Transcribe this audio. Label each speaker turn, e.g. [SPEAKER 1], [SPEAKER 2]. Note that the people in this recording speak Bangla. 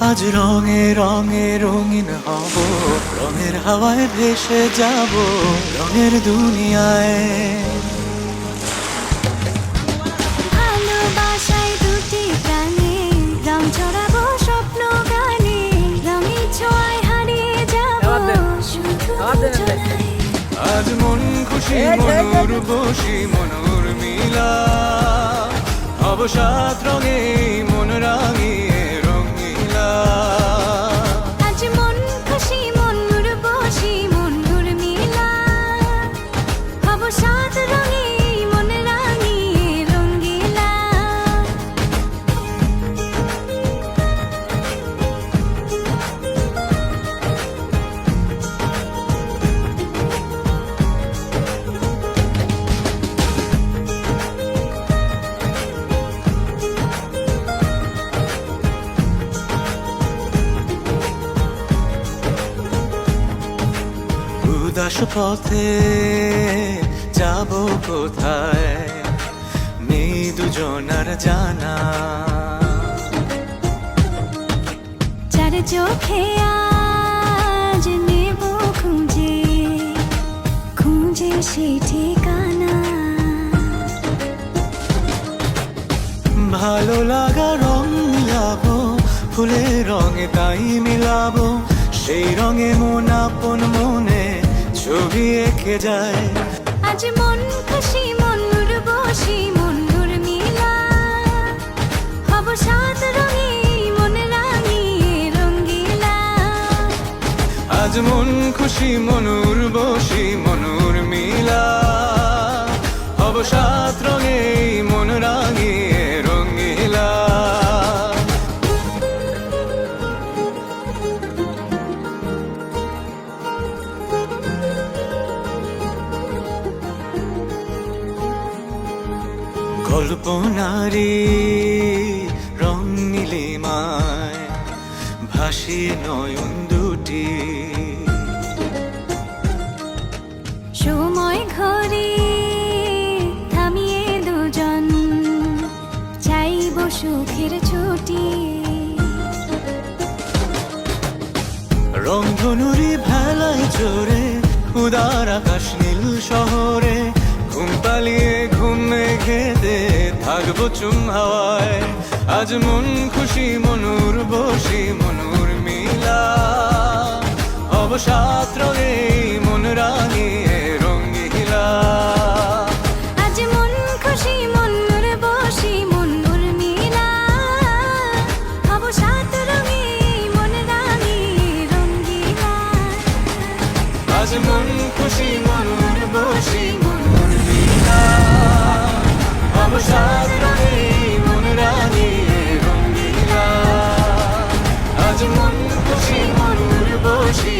[SPEAKER 1] আজ রঙে রঙে রঙিন হব, রঙের হাওয়ায় ভেসে যাব রঙের দুনিয়ায়।
[SPEAKER 2] ভালোবাসায় দুটি প্রাণে রং ছড়াবো স্বপ্ন গানে, রঙের ছোঁয়ায় হারিয়ে যাব শুধু দুজনায়।
[SPEAKER 1] আজ মন খুশি মনুর বসি মনুর মিলা, হব সাত রঙে মন রাঙিয়ে রঙিলা।
[SPEAKER 2] আজ মন খুশি মনুর বসি মনুর মিলা, হব সাত রঙে মন রাঙিয়ে রঙ্গিলা।
[SPEAKER 1] উদাস পথে যাব কোথায় নেই দুজনার জানা,
[SPEAKER 2] চার চোখে আজ নেব খুঁজে খুঁজে সে ঠিকানা।
[SPEAKER 1] ভালো লাগা রং মিলাবো ফুলের রঙে তাই মিলাবো, সেই রঙে মন আপন মনে ছবি এঁকে যায়।
[SPEAKER 2] আজ মন খুশি মনুর বসি মনুর মিলা, হব সাত রঙে মন রাঙিয়ে রঙ্গিলা।
[SPEAKER 1] আজ মন খুশি মনুর বসি মনুর মিলা, হব সাত রঙে মন রাঙিয়ে রঙিলা। কল্পনারি রং নীলিমায় ভাসি নয়ন দুটি,
[SPEAKER 2] সময় ঘরে থামিয়ে দুজন চাইব সুখের ছুটি।
[SPEAKER 1] রংধনুরি ভেলায় চড়ে উদার আকাশ নীল শহরে, ঘুম পালিয়ে ঘুম মেঘেতে থাকবো চুম হাওয়ায়। আজ মন খুশি মনুর বসি মনুর মিলা, হব সাত রঙে মন রাঙিয়ে রঙিলা।
[SPEAKER 2] আজ মন খুশি মনুর বসি মনুর মিলা, হব সাত রঙে মন রাঙিয়ে রঙ্গিলা।
[SPEAKER 1] আজ মন খুশি মনুর বসি মনুর মিলা, হব সাত রঙে মন রাঙিয়ে রঙিলা। আজ মন খুশি মনুর বসি